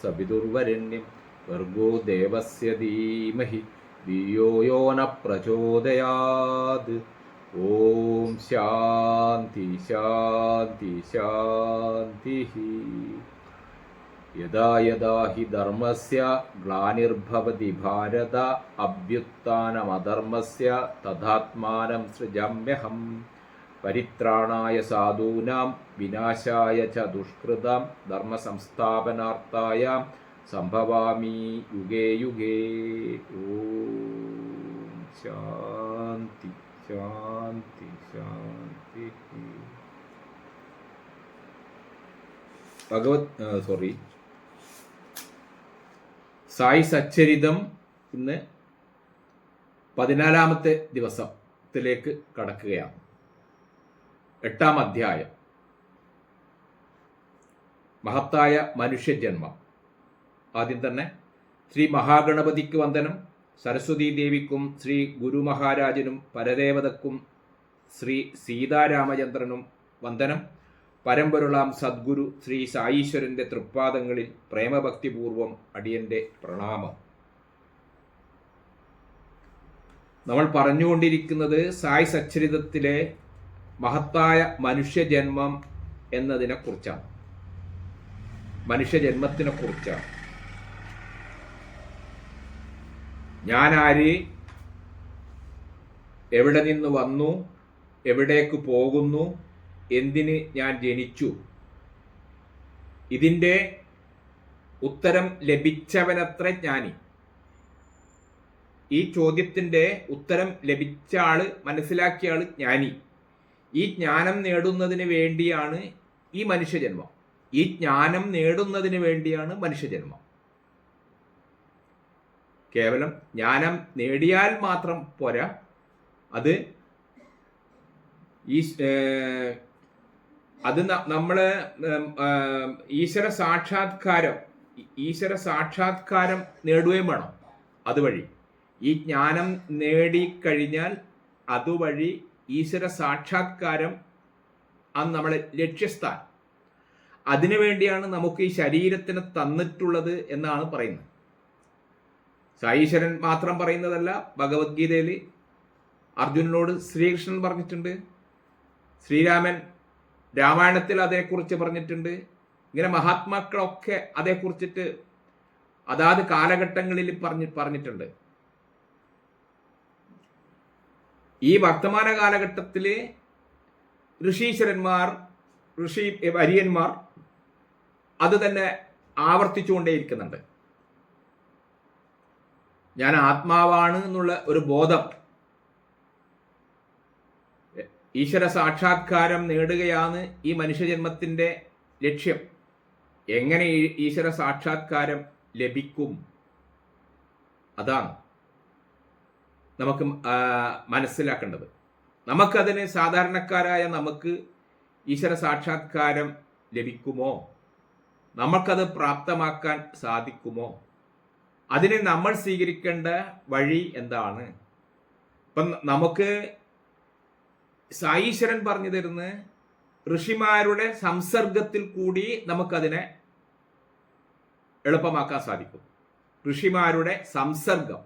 സവിതുർവരണ്യം ഭർഗോ ദേവസ്യ ധീമഹി ധിയോ യോ ന പ്രചോദയാത്. ഓം ശാന്തി ശാന്തി ശാന്തി. യദാ യദാ ഹി ധർമ്മസ്യ ഗ്ലാനിർഭവതി ഭാരത അഭ്യുത്ഥാനമധർമ്മസ്യ തഥാത്മാനം സൃജാമ്യഹം. പരിത്രാണായ സാധൂനാം വിനാശായ ച ദുഷ്കൃതാം ധർമ്മസംസ്ഥാപനാർത്ഥായ സംഭവാമി യുഗേ യുഗേ. ഓം ശാന്തി ശാന്തി ശാന്തി. സായി സച്ചരിതം ഇന്ന് 14-ാമത്തെ ദിവസത്തിലേക്ക് കടക്കുകയാണ്. 8-ാം അധ്യായം, മഹത്തായ മനുഷ്യജന്മം. ആദ്യം തന്നെ ശ്രീ മഹാഗണപതിക്ക് വന്ദനം, സരസ്വതീ ദേവിക്കും ശ്രീ ഗുരു മഹാരാജനും പരദേവതക്കും ശ്രീ സീതാരാമചന്ദ്രനും വന്ദനം. പരമ്പൊരുളാം സദ്ഗുരു ശ്രീ സായീശ്വരൻ്റെ തൃപ്പാദങ്ങളിൽ പ്രേമഭക്തിപൂർവം അടിയൻ്റെ പ്രണാമം. നമ്മൾ പറഞ്ഞുകൊണ്ടിരിക്കുന്നത് സായി സച്ചരിതത്തിലെ മഹത്തായ മനുഷ്യജന്മം എന്നതിനെ കുറിച്ചാണ്, മനുഷ്യജന്മത്തിനെ കുറിച്ചാണ്. ഞാനാര്, എവിടെ നിന്ന് വന്നു, എവിടേക്ക് പോകുന്നു, എന്തിന് ഞാൻ ജനിച്ചു, ഇതിൻ്റെ ഉത്തരം ലഭിച്ചവനത്ര ജ്ഞാനി. ഈ ചോദ്യത്തിൻ്റെ ഉത്തരം ലഭിച്ച ആള്, മനസ്സിലാക്കിയ ആള് ജ്ഞാനി. ഈ ജ്ഞാനം നേടുന്നതിന് വേണ്ടിയാണ് ഈ മനുഷ്യജന്മം. ഈ ജ്ഞാനം നേടുന്നതിന് വേണ്ടിയാണ് മനുഷ്യജന്മം. കേവലം ജ്ഞാനം നേടിയാൽ മാത്രം പോരാ, അത് നമ്മള് ഈശ്വര സാക്ഷാത്കാരം നേടുകയും വേണം. അതുവഴി ഈ ജ്ഞാനം നേടിക്കഴിഞ്ഞാൽ അതുവഴി ഈശ്വര സാക്ഷാത്കാരം ആണ് നമ്മളെ ലക്ഷ്യസ്ഥാനം. അതിനുവേണ്ടിയാണ് നമുക്ക് ഈ ശരീരത്തിന് തന്നിട്ടുള്ളത് എന്നാണ് പറയുന്നത്. സായീശ്വരൻ മാത്രം പറയുന്നതല്ല. ഭഗവത്ഗീതയിൽ അർജുനനോട് ശ്രീകൃഷ്ണൻ പറഞ്ഞിട്ടുണ്ട്, ശ്രീരാമൻ രാമായണത്തിൽ അതേക്കുറിച്ച് പറഞ്ഞിട്ടുണ്ട്. ഇങ്ങനെ മഹാത്മാക്കളൊക്കെ അതേക്കുറിച്ചിട്ട് അതാത് കാലഘട്ടങ്ങളിൽ പറഞ്ഞിട്ടുണ്ട്. ഈ വർത്തമാന കാലഘട്ടത്തിൽ വര്യന്മാർ അത് തന്നെ ആവർത്തിച്ചുകൊണ്ടേയിരിക്കുന്നുണ്ട്. ഞാൻ ആത്മാവാണ് എന്നുള്ള ഒരു ബോധം, ഈശ്വര സാക്ഷാത്കാരം നേടുകയാണ് ഈ മനുഷ്യജന്മത്തിൻ്റെ ലക്ഷ്യം. എങ്ങനെ ഈശ്വര സാക്ഷാത്കാരം ലഭിക്കും, അതാണ് നമുക്ക് മനസ്സിലാക്കേണ്ടത്. നമുക്കതിന്, സാധാരണക്കാരായ നമുക്ക് ഈശ്വര സാക്ഷാത്കാരം ലഭിക്കുമോ, നമുക്കത് പ്രാപ്തമാക്കാൻ സാധിക്കുമോ, അതിന് നമ്മൾ സ്വീകരിക്കേണ്ട വഴി എന്താണ്? ഇപ്പം നമുക്ക് സായീശ്വരൻ പറഞ്ഞു തരുന്ന ഋഷിമാരുടെ സംസർഗത്തിൽ കൂടി നമുക്കതിനെ എളുപ്പമാക്കാൻ സാധിക്കും. ഋഷിമാരുടെ സംസർഗം,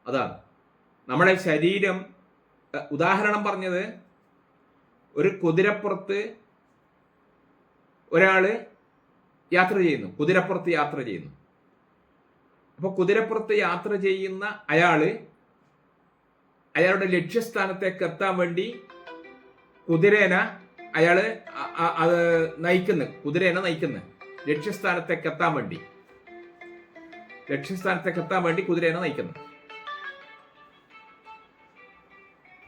അതാണ് നമ്മുടെ ശരീരം. ഉദാഹരണം പറഞ്ഞത്, ഒരു കുതിരപ്പുറത്ത് ഒരാള് യാത്ര ചെയ്യുന്നു, കുതിരപ്പുറത്ത് യാത്ര ചെയ്യുന്നു. അപ്പോൾ കുതിരപ്പുറത്ത് യാത്ര ചെയ്യുന്ന അയാളുടെ ലക്ഷ്യസ്ഥാനത്തേക്ക് എത്താൻ വേണ്ടി കുതിരേനെ നയിക്കുന്നു. ലക്ഷ്യസ്ഥാനത്തേക്ക് എത്താൻ വേണ്ടി കുതിരേനെ നയിക്കുന്നു.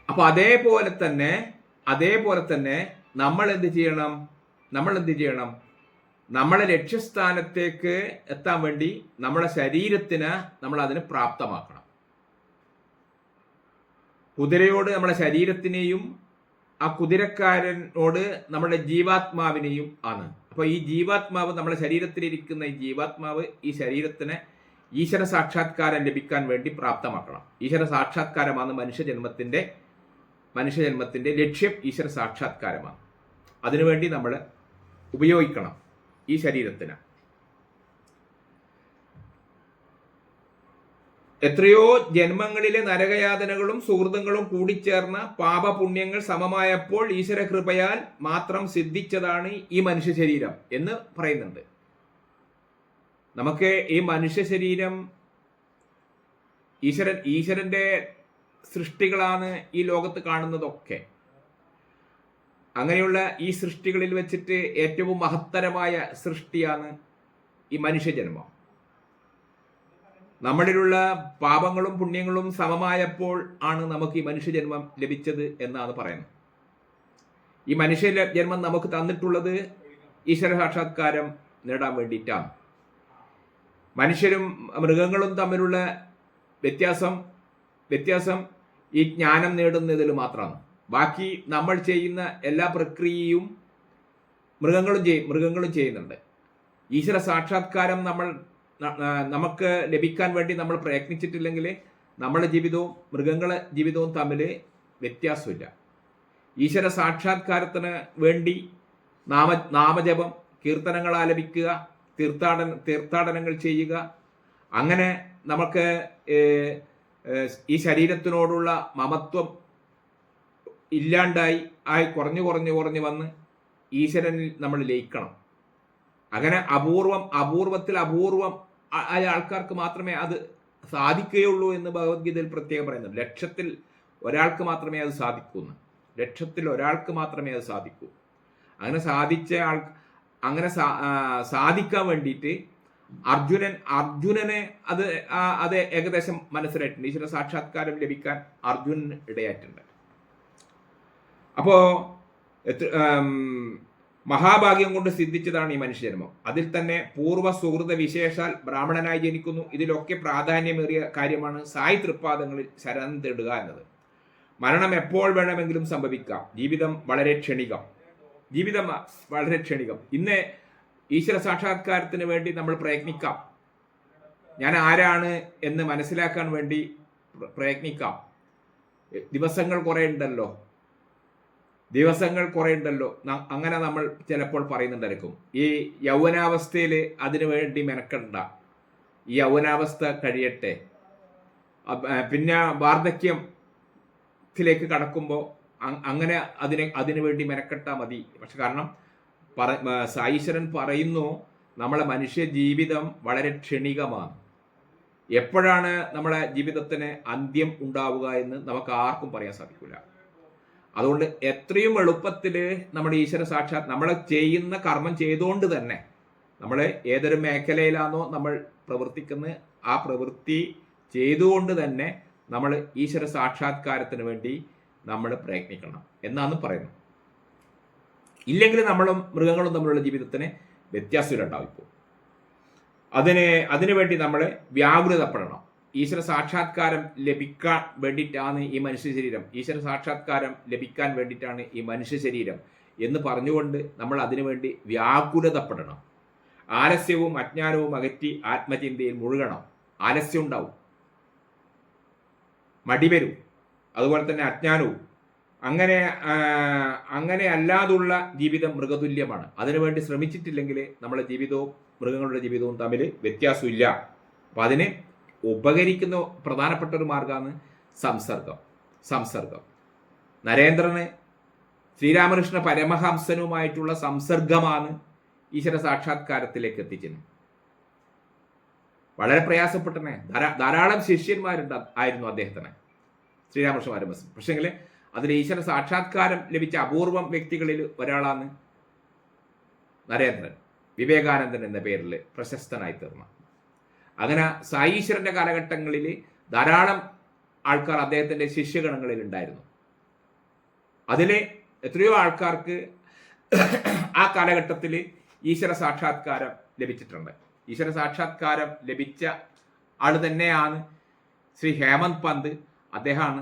അപ്പൊ അതേപോലെ തന്നെ നമ്മൾ എന്ത് ചെയ്യണം? നമ്മളെ ലക്ഷ്യസ്ഥാനത്തേക്ക് എത്താൻ വേണ്ടി നമ്മളെ ശരീരത്തിന് നമ്മൾ അതിന് പ്രാപ്തമാക്കണം. കുതിരയോട് നമ്മളെ ശരീരത്തിനെയും ആ കുതിരക്കാരനോട് നമ്മുടെ ജീവാത്മാവിനെയും ആണ്. അപ്പോൾ ഈ ജീവാത്മാവ്, നമ്മുടെ ശരീരത്തിലിരിക്കുന്ന ഈ ജീവാത്മാവ് ഈ ശരീരത്തിന് ഈശ്വര സാക്ഷാത്കാരം ലഭിക്കാൻ വേണ്ടി പ്രാപ്തമാക്കണം. ഈശ്വര സാക്ഷാത്കാരമാണ് മനുഷ്യജന്മത്തിന്റെ ലക്ഷ്യം. ഈശ്വര സാക്ഷാത്കാരമാണ്. അതിനുവേണ്ടി നമ്മൾ ഉപയോഗിക്കണം ഈ ശരീരത്തിന്. എത്രയോ ജന്മങ്ങളിലെ നരകയാതനകളും സുഹൃത്തുക്കളും കൂടിച്ചേർന്ന പാപപുണ്യങ്ങൾ സമമായപ്പോൾ ഈശ്വര കൃപയാൽ മാത്രം സിദ്ധിച്ചതാണ് ഈ മനുഷ്യ ശരീരം എന്ന് പറയുന്നുണ്ട്. നമുക്ക് ഈ മനുഷ്യ ശരീരം ഈശ്വരന്റെ സൃഷ്ടികളാണ് ഈ ലോകത്ത് കാണുന്നതൊക്കെ. അങ്ങനെയുള്ള ഈ സൃഷ്ടികളിൽ വെച്ചിട്ട് ഏറ്റവും മഹത്തരമായ സൃഷ്ടിയാണ് ഈ മനുഷ്യജന്മം. നമ്മളിലുള്ള പാപങ്ങളും പുണ്യങ്ങളും സമമായപ്പോൾ ആണ് നമുക്ക് ഈ മനുഷ്യജന്മം ലഭിച്ചത് എന്നാണ് പറയുന്നത്. ഈ മനുഷ്യ ജന്മം നമുക്ക് തന്നിട്ടുള്ളത് ഈശ്വര സാക്ഷാത്കാരം നേടാൻ വേണ്ടിയിട്ടാണ്. മനുഷ്യരും മൃഗങ്ങളും തമ്മിലുള്ള വ്യത്യാസം ഈ ജ്ഞാനം നേടുന്നതിൽ മാത്രമാണ്. ബാക്കി നമ്മൾ ചെയ്യുന്ന എല്ലാ പ്രക്രിയയും മൃഗങ്ങളും ചെയ്യുന്നുണ്ട്. ഈശ്വര സാക്ഷാത്കാരം നമുക്ക് ലഭിക്കാൻ വേണ്ടി നമ്മൾ പ്രയത്നിച്ചിട്ടില്ലെങ്കിൽ നമ്മുടെ ജീവിതവും മൃഗങ്ങളെ ജീവിതവും തമ്മിൽ വ്യത്യാസമില്ല. ഈശ്വര സാക്ഷാത്കാരത്തിന് വേണ്ടി നാമജപം, കീർത്തനങ്ങൾ ആലപിക്കുക, തീർത്ഥാടനങ്ങൾ ചെയ്യുക, അങ്ങനെ നമുക്ക് ഈ ശരീരത്തിനോടുള്ള മമത്വം ഇല്ലാണ്ടായി കുറഞ്ഞു വന്ന് ഈശ്വരനിൽ നമ്മൾ ലയിക്കണം. അങ്ങനെ അപൂർവത്തിൽ അപൂർവം ആയ ആൾക്കാർക്ക് മാത്രമേ അത് സാധിക്കുകയുള്ളൂ എന്ന് ഭഗവത്ഗീതയിൽ പ്രത്യേകം പറയുന്നുണ്ട്. ലക്ഷത്തിൽ ഒരാൾക്ക് മാത്രമേ അത് സാധിക്കൂ. അങ്ങനെ സാധിക്കാൻ വേണ്ടിയിട്ട് അർജുനനെ അത് ഏകദേശം മനസ്സിലായിട്ടുണ്ട്. ഈശ്വര സാക്ഷാത്കാരം ലഭിക്കാൻ അർജുനന് ഇടയായിട്ടുണ്ട്. അപ്പോ മഹാഭാഗ്യം കൊണ്ട് സിദ്ധിച്ചതാണ് ഈ മനുഷ്യജന്മം. അതിൽ തന്നെ പൂർവ്വ സുഹൃത വിശേഷാൽ ബ്രാഹ്മണനായി ജനിക്കുന്നു. ഇതിലൊക്കെ പ്രാധാന്യമേറിയ കാര്യമാണ് സായി തൃപ്പാദങ്ങളിൽ ശരണം തേടുക എന്നത്. മരണം എപ്പോൾ വേണമെങ്കിലും സംഭവിക്കാം. ജീവിതം വളരെ ക്ഷണികം. ഇന്ന് ഈശ്വര സാക്ഷാത്കാരത്തിന് വേണ്ടി നമ്മൾ പ്രയത്നിക്കാം. ഞാൻ ആരാണ് എന്ന് മനസ്സിലാക്കാൻ വേണ്ടി പ്രയത്നിക്കാം. ദിവസങ്ങൾ കുറേ ഉണ്ടല്ലോ. അങ്ങനെ നമ്മൾ ചിലപ്പോൾ പറയുന്നുണ്ടായിരിക്കും. ഈ യൗവനാവസ്ഥയിൽ അതിനു വേണ്ടി മെനക്കെടണ്ട, ഈ യൗവനാവസ്ഥ കഴിയട്ടെ, പിന്നെ വാർദ്ധക്യത്തിലേക്ക് കടക്കുമ്പോൾ അങ്ങനെ അതിനു വേണ്ടി മെനക്കെട്ടാൽ മതി. പക്ഷെ കാരണം സായീശ്വരൻ പറയുന്നു, നമ്മളെ മനുഷ്യ ജീവിതം വളരെ ക്ഷണികമാണ്. എപ്പോഴാണ് നമ്മളെ ജീവിതത്തിന് അന്ത്യം ഉണ്ടാവുക എന്ന് നമുക്ക് ആർക്കും പറയാൻ സാധിക്കില്ല. അതുകൊണ്ട് എത്രയും എളുപ്പത്തിൽ നമ്മുടെ ഈശ്വര നമ്മൾ ചെയ്യുന്ന കർമ്മം ചെയ്തുകൊണ്ട് തന്നെ, നമ്മൾ ഏതൊരു മേഖലയിലാണോ നമ്മൾ പ്രവർത്തിക്കുന്നത് ആ പ്രവൃത്തി ചെയ്തുകൊണ്ട് തന്നെ നമ്മൾ ഈശ്വര സാക്ഷാത്കാരത്തിന് വേണ്ടി നമ്മൾ പ്രയത്നിക്കണം എന്നാണ് പറയുന്നത്. ഇല്ലെങ്കിൽ നമ്മളും മൃഗങ്ങളും തമ്മിലുള്ള ജീവിതത്തിന് വ്യത്യാസമുണ്ടാവും. ഇപ്പോൾ അതിനുവേണ്ടി നമ്മൾ വ്യാകുലതപ്പെടണം. ഈശ്വര സാക്ഷാത്കാരം ലഭിക്കാൻ വേണ്ടിയിട്ടാണ് ഈ മനുഷ്യ ശരീരം, എന്ന് പറഞ്ഞുകൊണ്ട് നമ്മൾ അതിനുവേണ്ടി വ്യാകുലതപ്പെടണം. ആലസ്യവും അജ്ഞാനവും അകറ്റി ആത്മചിന്തയിൽ മുഴുകണം. ആലസ്യം ഉണ്ടാവും, മടി വരും, അതുപോലെ തന്നെ അജ്ഞാനവും. അങ്ങനെ അല്ലാതുള്ള ജീവിതം മൃഗതുല്യമാണ്. അതിനുവേണ്ടി ശ്രമിച്ചിട്ടില്ലെങ്കിൽ നമ്മളെ ജീവിതവും മൃഗങ്ങളുടെ ജീവിതവും തമ്മിൽ വ്യത്യാസമില്ല. അപ്പം അതിന് ഉപകരിക്കുന്ന പ്രധാനപ്പെട്ട ഒരു മാർഗമാണ് സംസർഗം. നരേന്ദ്രന് ശ്രീരാമകൃഷ്ണ പരമഹംസനുമായിട്ടുള്ള സംസർഗമാണ് ഈശ്വര സാക്ഷാത്കാരത്തിലേക്ക് എത്തിച്ചത്. വളരെ പ്രയാസപ്പെട്ടനെ. ധാരാളം ആയിരുന്നു അദ്ദേഹത്തിന്, ശ്രീരാമകൃഷ്ണ പരമഹംസൻ. പക്ഷെങ്കിൽ അതിൽ ഈശ്വര സാക്ഷാത്കാരം ലഭിച്ച അപൂർവം വ്യക്തികളിൽ ഒരാളാണ് നരേന്ദ്രൻ. വിവേകാനന്ദൻ എന്ന പേരിൽ പ്രശസ്തനായി തീർന്ന. അങ്ങനെ സായീശ്വരന്റെ കാലഘട്ടങ്ങളിൽ ധാരാളം ആൾക്കാർ അദ്ദേഹത്തിന്റെ ശിഷ്യഗണങ്ങളിൽ ഉണ്ടായിരുന്നു. അതിലെ എത്രയോ ആൾക്കാർക്ക് ആ കാലഘട്ടത്തിൽ ഈശ്വര സാക്ഷാത്കാരം ലഭിച്ചിട്ടുണ്ട്. ഈശ്വര സാക്ഷാത്കാരം ലഭിച്ച ആൾ തന്നെയാണ് ശ്രീ ഹേമന്ത് പന്ത്. അദ്ദേഹമാണ്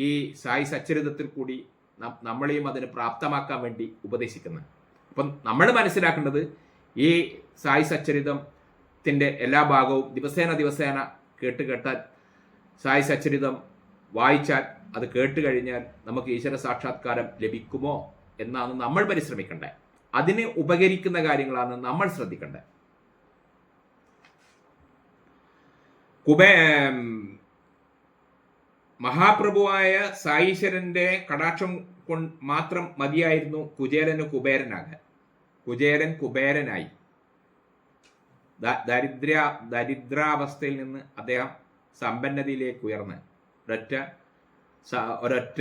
ഈ സായി സച്ചരിതത്തിൽ കൂടി നമ്മളെയും അതിന് പ്രാപ്തമാക്കാൻ വേണ്ടി ഉപദേശിക്കുന്നത്. അപ്പം നമ്മൾ മനസ്സിലാക്കേണ്ടത് ഈ സായി സച്ചരിതത്തിൻ്റെ എല്ലാ ഭാഗവും ദിവസേന കേട്ടാൽ, സായി സച്ചരിതം വായിച്ചാൽ, അത് കേട്ട് കഴിഞ്ഞാൽ നമുക്ക് ഈശ്വര സാക്ഷാത്കാരം ലഭിക്കുമോ എന്നാണ് നമ്മൾ പരിശ്രമിക്കേണ്ടത്. അതിന് ഉപകരിക്കുന്ന കാര്യങ്ങളാണ് നമ്മൾ ശ്രദ്ധിക്കേണ്ടത്. മഹാപ്രഭുവായ സായീശ്വരന്റെ കടാക്ഷം മാത്രം മതിയായിരുന്നു കുചേലന് കുബേരനാകാൻ. കുചേലൻ കുബേരനായി. ദരിദ്രാവസ്ഥയിൽ നിന്ന് അദ്ദേഹം സമ്പന്നതയിലേക്ക് ഉയർന്ന് ഒരൊറ്റ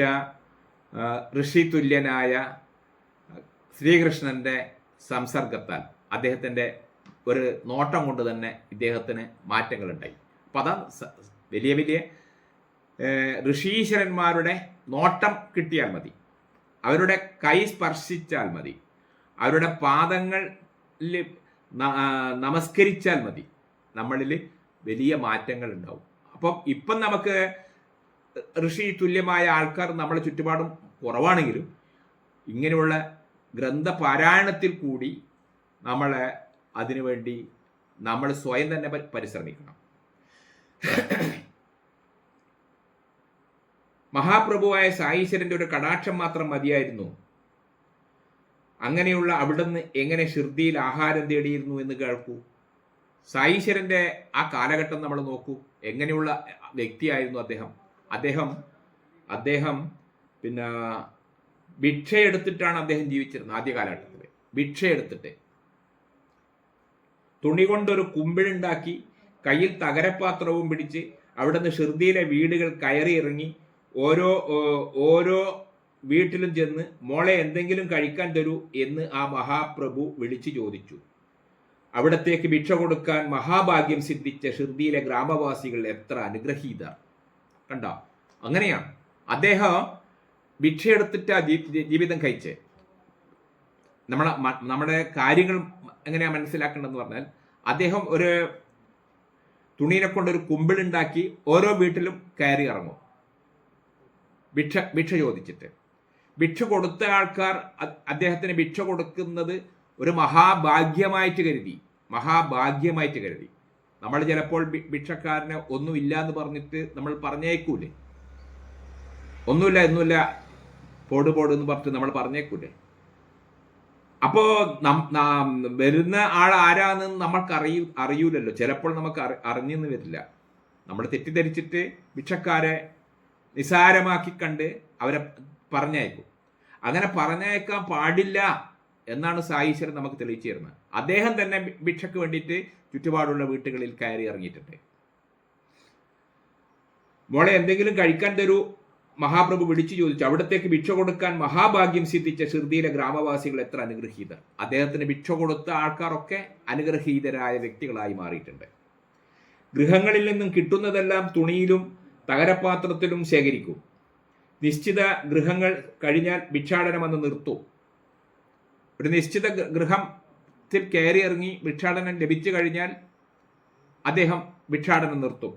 ഋഷിതുല്യനായ ശ്രീകൃഷ്ണന്റെ സംസർഗത്താൽ, അദ്ദേഹത്തിൻ്റെ ഒരു നോട്ടം കൊണ്ട് തന്നെ ഇദ്ദേഹത്തിന് മാറ്റങ്ങളുണ്ടായി. അപ്പം അതാണ് വലിയ വലിയ ഋഷീശ്വരന്മാരുടെ നോട്ടം കിട്ടിയാൽ മതി, അവരുടെ കൈ സ്പർശിച്ചാൽ മതി, അവരുടെ പാദങ്ങളിൽ നമസ്കരിച്ചാൽ മതി, നമ്മളിൽ വലിയ മാറ്റങ്ങൾ ഉണ്ടാവും. അപ്പം ഇപ്പം നമുക്ക് ഋഷി തുല്യമായ ആൾക്കാർ നമ്മളെ ചുറ്റുപാടും കുറവാണെങ്കിലും ഇങ്ങനെയുള്ള ഗ്രന്ഥപാരായണത്തിൽ കൂടി നമ്മളെ അതിനുവേണ്ടി നമ്മൾ സ്വയം തന്നെ പരിശ്രമിക്കണം. മഹാപ്രഭുവായ സായീശ്വരന്റെ ഒരു കടാക്ഷം മാത്രം മതിയായിരുന്നു. അങ്ങനെയുള്ള അവിടുന്ന് എങ്ങനെ ഷിർദിയിൽ ആഹാരം തേടിയിരുന്നു എന്ന് കേൾക്കൂ. സായീശ്വരന്റെ ആ കാലഘട്ടം നമ്മൾ നോക്കൂ, എങ്ങനെയുള്ള വ്യക്തിയായിരുന്നു അദ്ദേഹം പിന്നെ ഭിക്ഷയെടുത്തിട്ടാണ് അദ്ദേഹം ജീവിച്ചിരുന്നത്. ആദ്യ കാലഘട്ടത്തിൽ ഭിക്ഷയെടുത്തിട്ട് തുണി കൊണ്ടൊരു കുമ്പിളുണ്ടാക്കി കയ്യിൽ തകരപാത്രവും പിടിച്ച് അവിടുന്ന് ഷിർദിയിലെ വീടുകൾ കയറി ഇറങ്ങി ഓരോ വീട്ടിലും ചെന്ന് മോളെ എന്തെങ്കിലും കഴിക്കാൻ തരൂ എന്ന് ആ മഹാപ്രഭു വിളിച്ചു ചോദിച്ചു. അവിടത്തേക്ക് ഭിക്ഷ കൊടുക്കാൻ മഹാഭാഗ്യം സിദ്ധിച്ച ഷിർദിയിലെ ഗ്രാമവാസികൾ എത്ര അനുഗ്രഹീതർ. കണ്ടോ, അങ്ങനെയാണ് അദ്ദേഹം ഭിക്ഷയെടുത്തിട്ട് ജീവിതം കഴിച്ച്. നമ്മുടെ കാര്യങ്ങൾ എങ്ങനെയാ മനസ്സിലാക്കേണ്ടതെന്ന് പറഞ്ഞാൽ, അദ്ദേഹം ഒരു തുണീനെ കൊണ്ടൊരു കുമ്പിളുണ്ടാക്കി ഓരോ വീട്ടിലും കയറി ഇറങ്ങും ഭിക്ഷ ചോദിച്ചിട്ട്. ഭിക്ഷ കൊടുത്ത ആൾക്കാർ അദ്ദേഹത്തിന് ഭിക്ഷ കൊടുക്കുന്നത് ഒരു മഹാഭാഗ്യമായിട്ട് കരുതി. നമ്മൾ ചിലപ്പോൾ ഭിക്ഷക്കാരനെ ഒന്നുമില്ല എന്ന് പറഞ്ഞിട്ട് നമ്മൾ പറഞ്ഞേക്കൂലേ, ഒന്നുമില്ല പോട് എന്ന് പറഞ്ഞിട്ട് നമ്മൾ പറഞ്ഞേക്കൂലേ. അപ്പോ വരുന്ന ആൾ ആരാന്ന് നമ്മൾക്ക് അറിയൂലല്ലോ. ചിലപ്പോൾ നമുക്ക് അറിഞ്ഞെന്ന് വരില്ല. നമ്മൾ തെറ്റിദ്ധരിച്ചിട്ട് ഭിക്ഷക്കാരെ നിസാരമാക്കി കണ്ട് അവരെ പറഞ്ഞയക്കും. അങ്ങനെ പറഞ്ഞയക്കാൻ പാടില്ല എന്നാണ് സായീശ്വരൻ നമുക്ക് തെളിയിച്ചു തരുന്നത്. അദ്ദേഹം തന്നെ ഭിക്ഷയ്ക്ക് വേണ്ടിയിട്ട് ചുറ്റുപാടുള്ള വീട്ടുകളിൽ കയറി ഇറങ്ങിയിട്ടുണ്ട്. മോളെ എന്തെങ്കിലും കഴിക്കാൻ തരൂ മഹാപ്രഭു വിളിച്ചു ചോദിച്ചു. അവിടത്തേക്ക് ഭിക്ഷ കൊടുക്കാൻ മഹാഭാഗ്യം സിദ്ധിച്ച ഷിർദിയിലെ ഗ്രാമവാസികൾ എത്ര അനുഗ്രഹീതർ. അദ്ദേഹത്തിന് ഭിക്ഷ കൊടുത്ത ആൾക്കാരൊക്കെ അനുഗ്രഹീതരായ വ്യക്തികളായി മാറിയിട്ടുണ്ട്. ഗൃഹങ്ങളിൽ നിന്നും കിട്ടുന്നതെല്ലാം തുണിയിലും തകരപാത്രത്തിലും ശേഖരിക്കും. നിശ്ചിത ഗൃഹങ്ങൾ കഴിഞ്ഞാൽ ഭിക്ഷാടനമെന്ന് നിർത്തും. ഒരു നിശ്ചിത ഗൃഹത്തിൽ കയറി ഇറങ്ങി ഭിക്ഷാടനം ലഭിച്ചു കഴിഞ്ഞാൽ അദ്ദേഹം ഭിക്ഷാടനം നിർത്തും.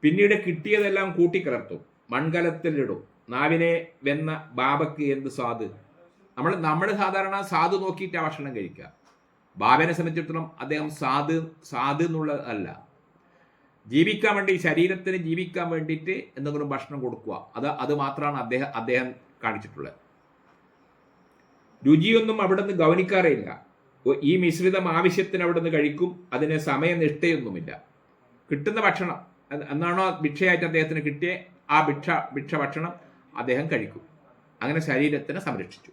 പിന്നീട് കിട്ടിയതെല്ലാം കൂട്ടിക്കലർത്തും, മൺകലത്തിലിടും. നാവിനെ വെന്ന ബാബയ്ക്ക് എന്ത് സ്വാദ്. നമ്മൾ സാധാരണ സ്വാദ് നോക്കിയിട്ടാണ് ഭക്ഷണം കഴിക്കുക. ബാബനെ സംബന്ധിച്ചിടത്തോളം അദ്ദേഹം സ്വാദ് എന്നുള്ളതല്ല, ജീവിക്കാൻ വേണ്ടി, ശരീരത്തിന് ജീവിക്കാൻ വേണ്ടിയിട്ട് എന്തെങ്കിലും ഭക്ഷണം കൊടുക്കുക, അത് മാത്രമാണ് അദ്ദേഹം കാണിച്ചിട്ടുള്ളത്. രുചിയൊന്നും അവിടുന്ന് ഗൗനിക്കാറില്ല. ഈ മിശ്രിതം ആവശ്യത്തിന് അവിടുന്ന് കഴിക്കും. അതിന് സമയനിഷ്ഠയൊന്നുമില്ല. കിട്ടുന്ന ഭക്ഷണം എന്നാണോ ഭിക്ഷയായിട്ട് അദ്ദേഹത്തിന് കിട്ടിയ ആ ഭിക്ഷ ഭക്ഷണം അദ്ദേഹം കഴിക്കും. അങ്ങനെ ശരീരത്തിനെ സംരക്ഷിച്ചു.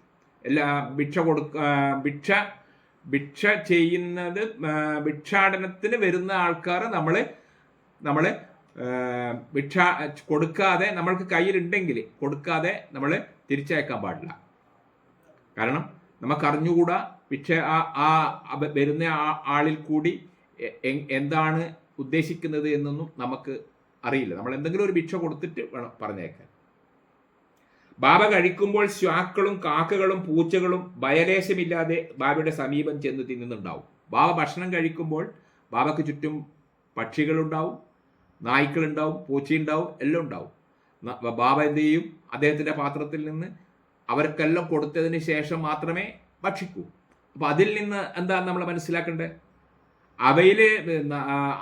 ഭിക്ഷ ചെയ്യുന്നത്, ഭിക്ഷാടനത്തിന് വരുന്ന ആൾക്കാർ നമ്മൾ ഭിക്ഷ കൊടുക്കാതെ, നമ്മൾക്ക് കയ്യിലുണ്ടെങ്കിൽ കൊടുക്കാതെ നമ്മൾ തിരിച്ചയക്കാൻ പാടില്ല. കാരണം നമുക്കറിഞ്ഞുകൂടാ ഭിക്ഷ വരുന്ന ആളിൽ കൂടി എന്താണ് ഉദ്ദേശിക്കുന്നത് എന്നൊന്നും നമുക്ക് അറിയില്ല. നമ്മൾ എന്തെങ്കിലും ഒരു ഭിക്ഷ കൊടുത്തിട്ട് വേണം പറഞ്ഞേക്കാൻ. ബാബ കഴിക്കുമ്പോൾ ശ്വാക്കളും കാക്കകളും പൂച്ചകളും ഭയലേശമില്ലാതെ ബാബയുടെ സമീപം ചെന്ന് തിന്നുന്നുണ്ടാവും. ബാബ ഭക്ഷണം കഴിക്കുമ്പോൾ ബാബയ്ക്ക് ചുറ്റും പക്ഷികളുണ്ടാവും, നായ്ക്കളുണ്ടാവും, പൂച്ചയുണ്ടാവും, എല്ലാം ഉണ്ടാവും. ബാബ എന്ത് ചെയ്യും? അദ്ദേഹത്തിൻ്റെ പാത്രത്തിൽ നിന്ന് അവർക്കെല്ലാം കൊടുത്തതിന് ശേഷം മാത്രമേ ഭക്ഷിക്കൂ. അപ്പം അതിൽ നിന്ന് എന്താണ് നമ്മൾ മനസ്സിലാക്കേണ്ടത്? അവയിൽ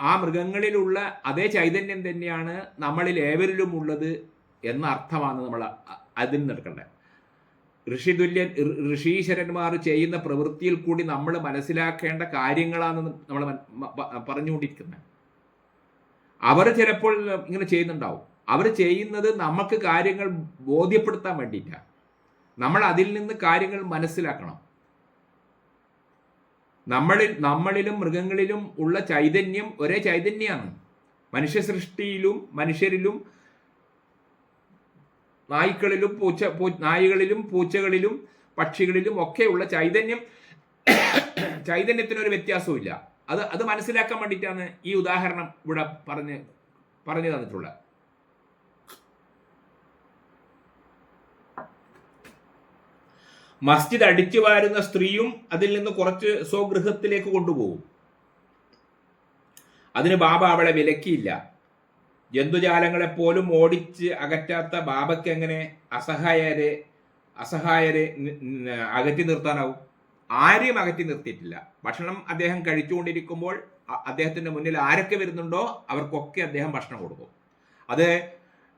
ആ മൃഗങ്ങളിലുള്ള അതേ ചൈതന്യം തന്നെയാണ് നമ്മളിൽ ഏവരിലും ഉള്ളത് എന്ന അർത്ഥമാണ് നമ്മൾ അതിൽ നിന്ന് എടുക്കേണ്ടത്. ഋഷീശ്വരന്മാർ ചെയ്യുന്ന പ്രവൃത്തിയിൽ കൂടി നമ്മൾ മനസ്സിലാക്കേണ്ട കാര്യങ്ങളാണ് നമ്മൾ പറഞ്ഞുകൊണ്ടിരിക്കുന്നത്. അവർ ചിലപ്പോൾ ഇങ്ങനെ ചെയ്യുന്നുണ്ടാവും. അവർ ചെയ്യുന്നത് നമുക്ക് കാര്യങ്ങൾ ബോധ്യപ്പെടുത്താൻ വേണ്ടിയിട്ടാണ്. നമ്മൾ അതിൽ നിന്ന് കാര്യങ്ങൾ മനസ്സിലാക്കണം. നമ്മളിലും മൃഗങ്ങളിലും ഉള്ള ചൈതന്യം ഒരേ ചൈതന്യമാണ്. മനുഷ്യ സൃഷ്ടിയിലും മനുഷ്യരിലും നായികളിലും പൂച്ചകളിലും പക്ഷികളിലും ഒക്കെയുള്ള ചൈതന്യത്തിനൊരു വ്യത്യാസവും ഇല്ല. അത് മനസ്സിലാക്കാൻ വേണ്ടിയിട്ടാണ് ഈ ഉദാഹരണം ഇവിടെ പറഞ്ഞു തന്നിട്ടുള്ളത്. മസ്ജിദ് അടിച്ചു വാരുന്ന സ്ത്രീയും അതിൽ നിന്ന് കുറച്ച് സ്വഗൃഹത്തിലേക്ക് കൊണ്ടുപോകും. അതിന് ബാബ അവളെ വിലക്കിയില്ല. ജന്തുജാലങ്ങളെപ്പോലും ഓടിച്ച് അകറ്റാത്ത ബാബയ്ക്ക് എങ്ങനെ അസഹായരെ അകറ്റി നിർത്താനാവും? ആരെയും അകറ്റി നിർത്തിയിട്ടില്ല. ഭക്ഷണം അദ്ദേഹം കഴിച്ചുകൊണ്ടിരിക്കുമ്പോൾ അദ്ദേഹത്തിൻ്റെ മുന്നിൽ ആരൊക്കെ വരുന്നുണ്ടോ അവർക്കൊക്കെ അദ്ദേഹം ഭക്ഷണം കൊടുക്കും. അത്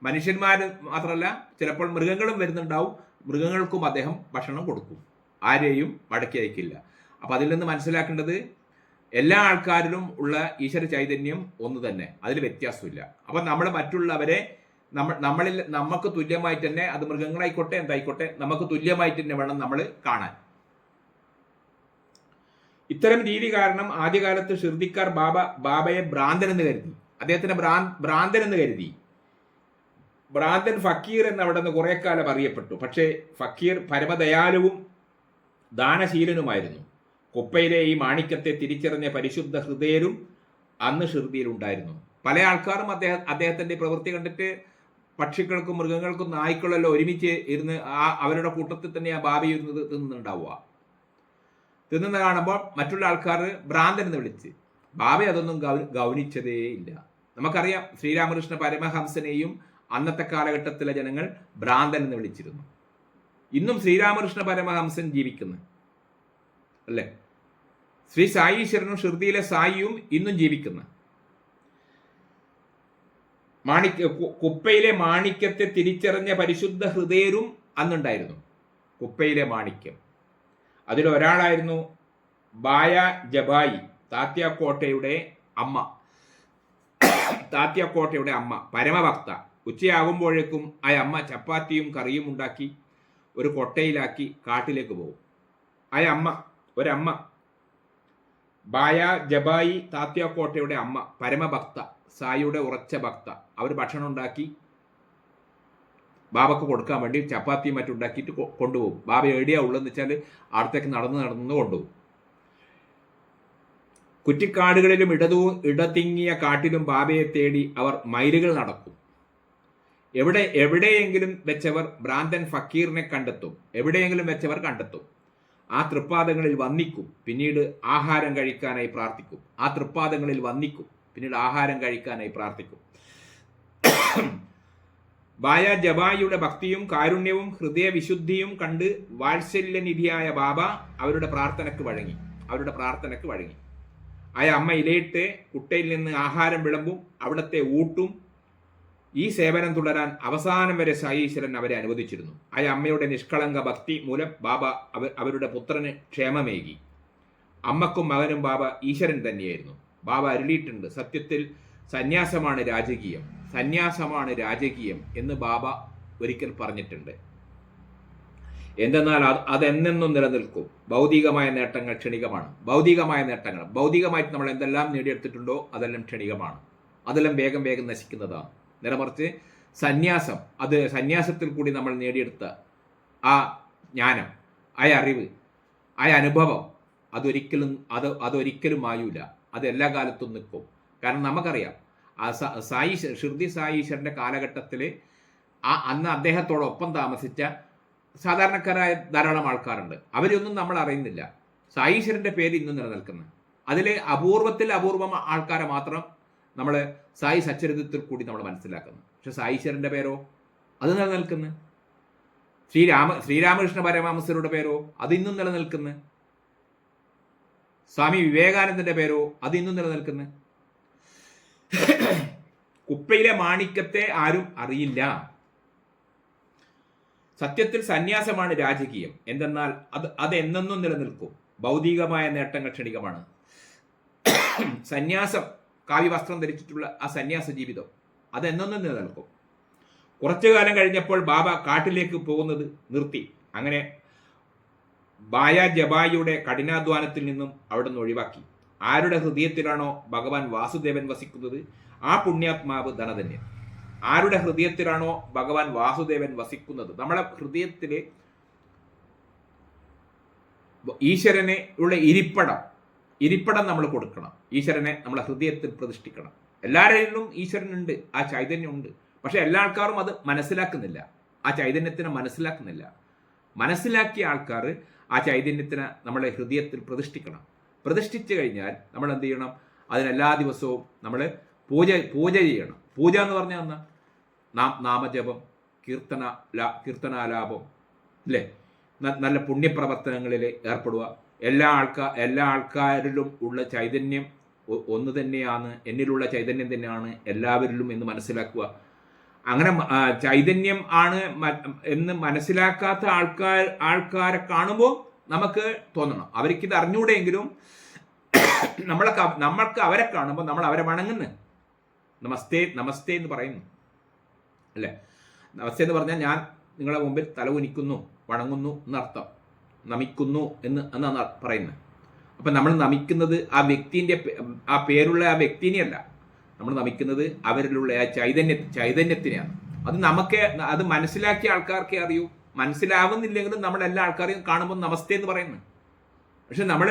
മനുഷ്യന്മാർ മാത്രമല്ല, ചിലപ്പോൾ മൃഗങ്ങളും വരുന്നുണ്ടാവും. മൃഗങ്ങൾക്കും അദ്ദേഹം ഭക്ഷണം കൊടുക്കും. ആരെയും മടക്കി അയക്കില്ല. അപ്പം അതിൽ നിന്ന് മനസ്സിലാക്കേണ്ടത് എല്ലാ ആൾക്കാരിലും ഉള്ള ഈശ്വര ചൈതന്യം ഒന്ന് തന്നെ, അതിൽ വ്യത്യാസമില്ല. അപ്പം നമ്മൾ മറ്റുള്ളവരെ നമുക്ക് തുല്യമായിട്ട് തന്നെ, അത് മൃഗങ്ങളായിക്കോട്ടെ എന്തായിക്കോട്ടെ, നമുക്ക് തുല്യമായിട്ട് തന്നെ വേണം നമ്മൾ കാണാൻ. ഇത്തരം രീതി കാരണം ആദ്യകാലത്ത് ഷിർദിക്കാർ ബാബയെ ഭ്രാന്തൻ എന്ന് കരുതി. അദ്ദേഹത്തിന് ഭ്രാന്തൻ എന്ന് കരുതി. ഭ്രാന്തൻ ഫക്കീർ എന്ന് അവിടെ നിന്ന് കുറെ കാലം അറിയപ്പെട്ടു. പക്ഷേ ഫക്കീർ പരമദയാലുവും ദാനശീലനുമായിരുന്നു. കുപ്പയിലെ ഈ മാണിക്യത്തെ തിരിച്ചറിഞ്ഞ പരിശുദ്ധ ഹൃദയരും അന്ന് ഷിർദിയിലുണ്ടായിരുന്നു. പല ആൾക്കാരും അദ്ദേഹത്തിന്റെ പ്രവൃത്തി കണ്ടിട്ട് പക്ഷികൾക്കും മൃഗങ്ങൾക്കും നായ്ക്കളെല്ലാം ഒരുമിച്ച് ഇരുന്ന് അവരുടെ കൂട്ടത്തിൽ തന്നെ ആ ബാബി ഇരുന്ന് തിന്നുന്നുണ്ടാവുക. തിന്നുന്ന കാണുമ്പോൾ മറ്റുള്ള ആൾക്കാർ ഭ്രാന്തൻ എന്ന് വിളിച്ച്. ബാബ അതൊന്നും ഗൗനിച്ചതേ ഇല്ല. നമുക്കറിയാം, ശ്രീരാമകൃഷ്ണ പരമഹംസനെയും അന്നത്തെ കാലഘട്ടത്തിലെ ജനങ്ങൾ ഭ്രാന്തൻ എന്ന് വിളിച്ചിരുന്നു. ഇന്നും ശ്രീരാമകൃഷ്ണ പരമഹംസൻ ജീവിക്കുന്നു അല്ലേ? ശ്രീ സായീശ്വരനും ഷിർദിയിലെ സായിയും ഇന്നും ജീവിക്കുന്നു. കുപ്പയിലെ മാണിക്യത്തെ തിരിച്ചറിഞ്ഞ പരിശുദ്ധ ഹൃദയരും അന്നുണ്ടായിരുന്നു. കുപ്പയിലെ മാണിക്യം, അതിലൊരാളായിരുന്നു ബായ ജബായി, താത്യാക്കോട്ടയുടെ അമ്മ, പരമഭക്ത. ഉച്ചയാകുമ്പോഴേക്കും ആ അമ്മ ചപ്പാത്തിയും കറിയും ഉണ്ടാക്കി ഒരു കൊട്ടയിലാക്കി കാട്ടിലേക്ക് പോകും. ഒരമ്മ ബായ ജബായി, താത്യാക്കോട്ടയുടെ അമ്മ, പരമഭക്ത, സായിയുടെ ഉറച്ച ഭക്ത. അവർ ഭക്ഷണം ഉണ്ടാക്കി ബാബക്ക് കൊടുക്കാൻ വേണ്ടി ചപ്പാത്തിയും മറ്റുണ്ടാക്കിയിട്ട് കൊണ്ടുപോകും. ബാബ എവിടെയാ ഉള്ളതെന്ന് വെച്ചാൽ അടുത്തേക്ക് നടന്ന് കൊണ്ടുപോകും. കുറ്റിക്കാടുകളിലും ഇടതിങ്ങിയ കാട്ടിലും ബാബയെ തേടി അവർ മൈലുകൾ നടക്കും. എവിടെയെങ്കിലും വെച്ചവർ ഭ്രാന്തൻ ഫക്കീറിനെ കണ്ടെത്തും. ആ തൃപ്പാദങ്ങളിൽ വന്നിക്കും. പിന്നീട് ആഹാരം കഴിക്കാനായി പ്രാർത്ഥിക്കും. ബായ ജബായിയുടെ ഭക്തിയും കാരുണ്യവും ഹൃദയവിശുദ്ധിയും കണ്ട് വാത്സല്യനിധിയായ ബാബ അവരുടെ പ്രാർത്ഥനയ്ക്ക് വഴങ്ങി. ആ അമ്മ ഇലയിട്ട് കുട്ടയിൽ നിന്ന് ആഹാരം വിളമ്പും, അവിടത്തെ ഊട്ടും. ഈ സേവനം തുടരാൻ അവസാനം വരെ സായീശ്വരൻ അവരെ അനുവദിച്ചിരുന്നു. ആ അമ്മയുടെ നിഷ്കളങ്ക ഭക്തി മൂലം ബാബ അവരുടെ പുത്രന് ക്ഷേമമേകി. അമ്മക്കും മകനും ബാബ ഈശ്വരൻ തന്നെയായിരുന്നു. ബാബ അരുളിയിട്ടുണ്ട്, സത്യത്തിൽ സന്യാസമാണ് രാജകീയം എന്ന് ബാബ ഒരിക്കൽ പറഞ്ഞിട്ടുണ്ട്. എന്തെന്നാൽ അതെന്നെന്നും നിലനിൽക്കും. ഭൗതികമായ നേട്ടങ്ങൾ ക്ഷണികമാണ്. ഭൗതികമായിട്ട് നമ്മൾ എന്തെല്ലാം നേടിയെടുത്തിട്ടുണ്ടോ അതെല്ലാം ക്ഷണികമാണ്. അതെല്ലാം വേഗം നശിക്കുന്നതാണ്. നേരെമറിച്ച് സന്യാസത്തിൽ കൂടി നമ്മൾ നേടിയെടുത്ത ആ ജ്ഞാനം, ആ അറിവ്, ആ അനുഭവം അതൊരിക്കലും ആയൂല. അത് എല്ലാ കാലത്തും നിൽക്കും. കാരണം നമുക്കറിയാം, ഷിർദി സായീശ്വരൻ്റെ കാലഘട്ടത്തിൽ അന്ന് അദ്ദേഹത്തോടൊപ്പം താമസിച്ച സാധാരണക്കാരായ ധാരാളം ആൾക്കാരുണ്ട്. അവരൊന്നും നമ്മൾ അറിയുന്നില്ല. സായീശ്വരൻ്റെ പേര് ഇന്നും നിലനിൽക്കുന്നത്. അതിൽ അപൂർവം ആൾക്കാരെ മാത്രം നമ്മൾ സായി സച്ചരിതത്തിൽ കൂടി നമ്മൾ മനസ്സിലാക്കുന്നു. പക്ഷെ സായീശ്വരൻ്റെ പേരോ അത് നിലനിൽക്കുന്നു. ശ്രീരാമകൃഷ്ണ പരമഹംസരുടെ പേരോ അത് ഇന്നും നിലനിൽക്കുന്നു. സ്വാമി വിവേകാനന്ദന്റെ പേരോ അത് ഇന്നും നിലനിൽക്കുന്നു. കുപ്പയിലെ മാണിക്യത്തെ ആരും അറിയില്ല. സത്യത്തിൽ സന്യാസമാണ് രാജകീയം. എന്തെന്നാൽ അത് എന്നെന്നും നിലനിൽക്കും. ഭൗതികമായ നേട്ടങ്ങൾ ക്ഷണികമാണ്. സന്യാസം, കാവ്യവസ്ത്രം ധരിച്ചിട്ടുള്ള ആ സന്യാസ ജീവിതം അതെന്നൊന്നും നിലനിൽക്കും. കുറച്ചു കാലം കഴിഞ്ഞപ്പോൾ ബാബ കാട്ടിലേക്ക് പോകുന്നത് നിർത്തി. അങ്ങനെ ബായ ജബായിയുടെ കഠിനാധ്വാനത്തിൽ നിന്നും അവിടെ നിന്ന് ഒഴിവാക്കി. ആരുടെ ഹൃദയത്തിലാണോ ഭഗവാൻ വാസുദേവൻ വസിക്കുന്നത് ആ പുണ്യാത്മാവ് ധനധന്യൻ. ആരുടെ ഹൃദയത്തിലാണോ ഭഗവാൻ വാസുദേവൻ വസിക്കുന്നത്, നമ്മളെ ഹൃദയത്തിൽ ഈശ്വരനെ ഉള്ള ഇരിപ്പടം നമ്മൾ കൊടുക്കണം. ഈശ്വരനെ നമ്മളെ ഹൃദയത്തിൽ പ്രതിഷ്ഠിക്കണം. എല്ലാവരിലും ഈശ്വരനുണ്ട്, ആ ചൈതന്യം ഉണ്ട്. പക്ഷെ എല്ലാ ആൾക്കാരും അത് മനസ്സിലാക്കുന്നില്ല, ആ ചൈതന്യത്തിനെ മനസ്സിലാക്കുന്നില്ല. മനസ്സിലാക്കിയ ആൾക്കാർ ആ ചൈതന്യത്തിനെ നമ്മളെ ഹൃദയത്തിൽ പ്രതിഷ്ഠിക്കണം. പ്രതിഷ്ഠിച്ചു കഴിഞ്ഞാൽ നമ്മൾ എന്ത് ചെയ്യണം? അതിനെല്ലാ ദിവസവും നമ്മൾ പൂജ ചെയ്യണം. പൂജ എന്ന് പറഞ്ഞാൽ എന്നാ? നാമജപം, കീർത്തനാലാപം, അല്ലേ? നല്ല പുണ്യപ്രവർത്തനങ്ങളിൽ ഏർപ്പെടുക. എല്ലാ ആൾക്കാരിലും ഉള്ള ചൈതന്യം ഒന്ന് തന്നെയാണ്, എന്നിലുള്ള ചൈതന്യം തന്നെയാണ് എല്ലാവരിലും എന്ന് മനസ്സിലാക്കുക. അങ്ങനെ ചൈതന്യം ആണ് എന്ന് മനസ്സിലാക്കാത്ത ആൾക്കാരെ കാണുമ്പോൾ നമുക്ക് തോന്നണം അവർക്കിത് അറിഞ്ഞൂടെങ്കിലും നമ്മൾക്ക് അവരെ കാണുമ്പോൾ നമ്മൾ അവരെ വണങ്ങുന്നു. നമസ്തേ നമസ്തേ എന്ന് പറയുന്നു, അല്ലേ? നമസ്തേ എന്ന് പറഞ്ഞാൽ ഞാൻ നിങ്ങളെ മുമ്പിൽ തലകുനിക്കുന്നു, വണങ്ങുന്നു എന്നർത്ഥം. നമിക്കുന്നു എന്നാണ് പറയുന്നത്. അപ്പം നമ്മൾ നമിക്കുന്നത് ആ വ്യക്തിൻ്റെ, ആ പേരുള്ള ആ വ്യക്തിനെയല്ല. നമ്മൾ നമിക്കുന്നത് അവരിലുള്ള ആ ചൈതന്യത്തിനെയാണ്. അത് മനസ്സിലാക്കിയ ആൾക്കാർക്കേ അറിയൂ. മനസ്സിലാവുന്നില്ലെങ്കിലും നമ്മളെല്ലാ ആൾക്കാരെയും കാണുമ്പോൾ നമസ്തേ എന്ന് പറയുന്നു. പക്ഷെ നമ്മൾ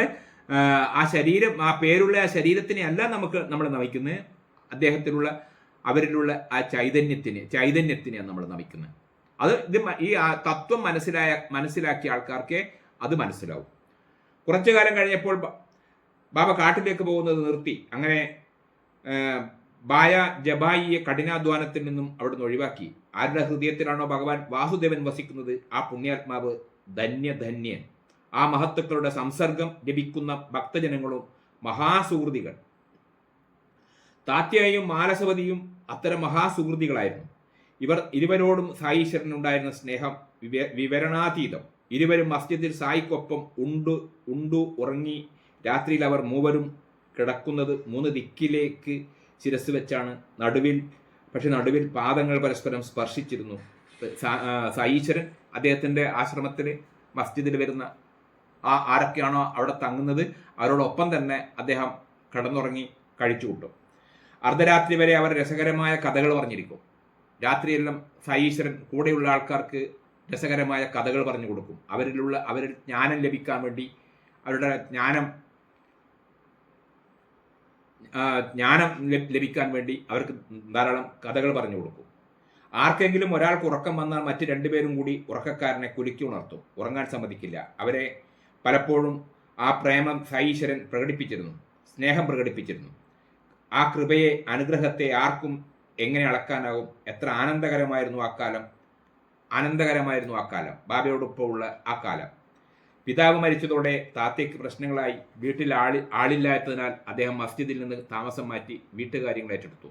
ആ പേരുള്ള ആ ശരീരത്തിനെ അല്ല നമ്മൾ നമിക്കുന്നത്, അദ്ദേഹത്തിലുള്ള അവരിലുള്ള ആ ചൈതന്യത്തിനെയാണ് നമ്മൾ നമിക്കുന്നത്. ഈ തത്വം മനസ്സിലാക്കിയ ആൾക്കാർക്ക് അത് മനസ്സിലാവും. കുറച്ചു കാലം കഴിഞ്ഞപ്പോൾ ബാബ കാട്ടിലേക്ക് പോകുന്നത് നിർത്തി. അങ്ങനെ ബായ ജബായിയെ കഠിനാധ്വാനത്തിൽ നിന്നും അവിടുന്ന് ഒഴിവാക്കി. ആരുടെ ഹൃദയത്തിലാണോ ഭഗവാൻ വാസുദേവൻ വസിക്കുന്നത് ആ പുണ്യാത്മാവ് ധന്യൻ. ആ മഹത്തുക്കളുടെ സംസർഗം ലഭിക്കുന്ന ഭക്തജനങ്ങളും മഹാസുഹൃതികൾ. താത്യയും മാനസവതിയും അത്തരം മഹാസുഹൃതികളായിരുന്നു. ഇരുവരോടും സായീശ്വരനുണ്ടായിരുന്ന സ്നേഹം വിവരണാതീതം. ഇരുവരും മസ്ജിദിൽ സായിക്കൊപ്പം ഉണ്ടു ഉറങ്ങി. രാത്രിയിൽ അവർ മൂവരും കിടക്കുന്നത് 3 ദിക്കിലേക്ക് ശിരസ് വെച്ചാണ്. നടുവിൽ പാദങ്ങൾ പരസ്പരം സ്പർശിച്ചിരുന്നു. സായീശ്വരൻ അദ്ദേഹത്തിൻ്റെ ആശ്രമത്തിൽ മസ്ജിദിൽ വരുന്ന ആരൊക്കെയാണോ അവിടെ തങ്ങുന്നത് അവരോടൊപ്പം തന്നെ അദ്ദേഹം കിടന്നുറങ്ങി കഴിച്ചു കൂട്ടും. അർദ്ധരാത്രി വരെ അവർ രസകരമായ കഥകൾ പറഞ്ഞിരിക്കും. രാത്രിയെല്ലാം സായീശ്വരൻ കൂടെയുള്ള ആൾക്കാർക്ക് രസകരമായ കഥകൾ പറഞ്ഞു കൊടുക്കും. അവരിൽ ജ്ഞാനം ലഭിക്കാൻ വേണ്ടി, അവരുടെ ജ്ഞാനം ലഭിക്കാൻ വേണ്ടി അവർക്ക് ധാരാളം കഥകൾ പറഞ്ഞു കൊടുക്കും. ആർക്കെങ്കിലും ഒരാൾക്ക് ഉറക്കം വന്നാൽ മറ്റ് 2 പേരും കൂടി ഉറക്കക്കാരനെ കുലുക്കി ഉണർത്തും. ഉറങ്ങാൻ സമ്മതിക്കില്ല. അവരെ പലപ്പോഴും ആ പ്രേമം സായീശ്വരൻ പ്രകടിപ്പിച്ചിരുന്നു, സ്നേഹം പ്രകടിപ്പിച്ചിരുന്നു. ആ കൃപയെ, അനുഗ്രഹത്തെ ആർക്കും എങ്ങനെ അളക്കാനാവും? എത്ര ആനന്ദകരമായിരുന്നു ആ കാലം, ബാബയോടൊപ്പമുള്ള ആ കാലം. പിതാവ് മരിച്ചതോടെ താത്തയ്ക്ക് പ്രശ്നങ്ങളായി. വീട്ടിൽ ആളില്ലാത്തതിനാൽ അദ്ദേഹം മസ്ജിദിൽ നിന്ന് താമസം മാറ്റി വീട്ടുകാര്യങ്ങൾ ഏറ്റെടുത്തു.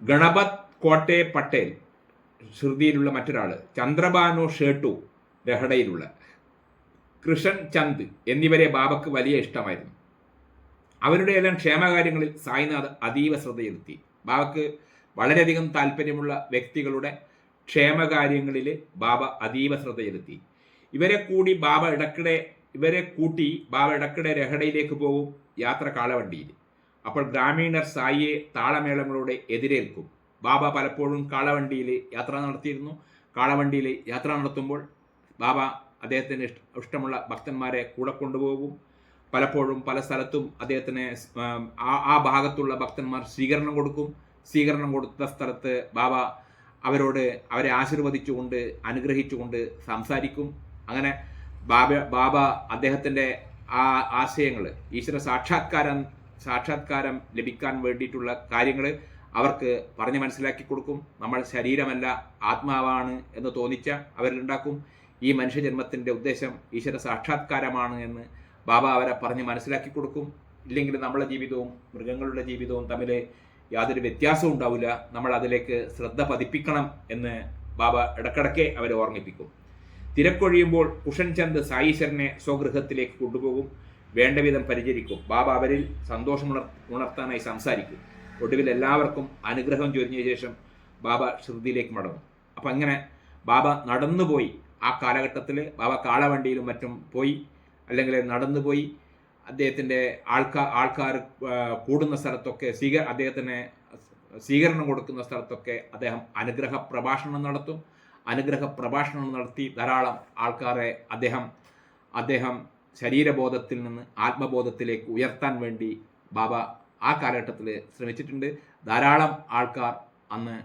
ഗണപത് കോട്ടെ പട്ടേൽ ശ്രുതിയിലുള്ള മറ്റൊരാൾ, ചന്ദ്രബാനു ഷേട്ടു രഹഡയിലുള്ള, കൃഷൻ ചന്ദ് എന്നിവരെ ബാബക്ക് വലിയ ഇഷ്ടമായിരുന്നു. അവരുടെ എല്ലാം ക്ഷേമകാര്യങ്ങളിൽ സായിനാഥ് അതീവ ശ്രദ്ധയിരുത്തി. ബാബക്ക് വളരെയധികം താല്പര്യമുള്ള വ്യക്തികളുടെ ക്ഷേമകാര്യങ്ങളിൽ ബാബ അതീവ ശ്രദ്ധ ചെലുത്തി. ഇവരെ കൂട്ടി ബാബ ഇടയ്ക്കിടെ രഹഡയിലേക്ക് പോകും, യാത്ര കാളവണ്ടിയിൽ. അപ്പോൾ ഗ്രാമീണർ സായിയെ താളമേളങ്ങളോടെ എതിരേൽക്കും. ബാബ പലപ്പോഴും കാളവണ്ടിയിൽ യാത്ര നടത്തിയിരുന്നു. കാളവണ്ടിയിൽ യാത്ര നടത്തുമ്പോൾ ബാബ അദ്ദേഹത്തിന് ഇഷ്ടമുള്ള ഭക്തന്മാരെ കൂടെ കൊണ്ടുപോകും. പലപ്പോഴും പല സ്ഥലത്തും അദ്ദേഹത്തിന് ആ ഭാഗത്തുള്ള ഭക്തന്മാർ സ്വീകരണം കൊടുക്കും. സ്വീകരണം കൊടുത്ത സ്ഥലത്ത് ബാബ അവരെ ആശീർവദിച്ചുകൊണ്ട്, അനുഗ്രഹിച്ചുകൊണ്ട് സംസാരിക്കും. അങ്ങനെ ബാബ അദ്ദേഹത്തിൻ്റെ ആ ആശയങ്ങൾ, ഈശ്വര സാക്ഷാത്കാരം ലഭിക്കാൻ വേണ്ടിയിട്ടുള്ള കാര്യങ്ങൾ അവർക്ക് പറഞ്ഞ് മനസ്സിലാക്കി കൊടുക്കും. നമ്മൾ ശരീരമല്ല ആത്മാവാണ് എന്ന് തോന്നിച്ച അവരിലുണ്ടാക്കും. ഈ മനുഷ്യജന്മത്തിൻ്റെ ഉദ്ദേശം ഈശ്വര സാക്ഷാത്കാരമാണ് എന്ന് ബാബ അവരെ പറഞ്ഞ് മനസ്സിലാക്കി കൊടുക്കും. ഇല്ലെങ്കിൽ നമ്മളെ ജീവിതവും മൃഗങ്ങളുടെ ജീവിതവും തമ്മിൽ യാതൊരു വ്യത്യാസവും ഉണ്ടാവില്ല. നമ്മൾ അതിലേക്ക് ശ്രദ്ധ പതിപ്പിക്കണം എന്ന് ബാബ ഇടക്കിടയ്ക്ക് അവരെ ഓർമ്മിപ്പിക്കും. തിരക്കൊഴിയുമ്പോൾ കുഷൻ ചന്ദ് സായീശ്വരനെ സ്വഗൃഹത്തിലേക്ക് കൊണ്ടുപോകും. വേണ്ട വിധം പരിചരിക്കും. ബാബ അവരിൽ സന്തോഷം ഉണർത്താനായി സംസാരിക്കും. ഒടുവിൽ എല്ലാവർക്കും അനുഗ്രഹം ചൊരിഞ്ഞ ശേഷം ബാബ ശ്രുതിയിലേക്ക് മടങ്ങും. അപ്പം അങ്ങനെ ബാബ നടന്നുപോയി. ആ കാലഘട്ടത്തിൽ ബാബ കാളവണ്ടിയിലും മറ്റും പോയി, അല്ലെങ്കിൽ നടന്നുപോയി. അദ്ദേഹത്തിൻ്റെ ആൾക്കാർ കൂടുന്ന സ്ഥലത്തൊക്കെ അദ്ദേഹത്തിന് സ്വീകരണം കൊടുക്കുന്ന സ്ഥലത്തൊക്കെ അദ്ദേഹം അനുഗ്രഹ പ്രഭാഷണം നടത്തും. അനുഗ്രഹ പ്രഭാഷണം നടത്തി ധാരാളം ആൾക്കാരെ അദ്ദേഹം ശരീരബോധത്തിൽ നിന്ന് ആത്മബോധത്തിലേക്ക് ഉയർത്താൻ വേണ്ടി ബാബ ആ കാലഘട്ടത്തിൽ ശ്രമിച്ചിട്ടുണ്ട്. ധാരാളം ആൾക്കാർ അന്ന്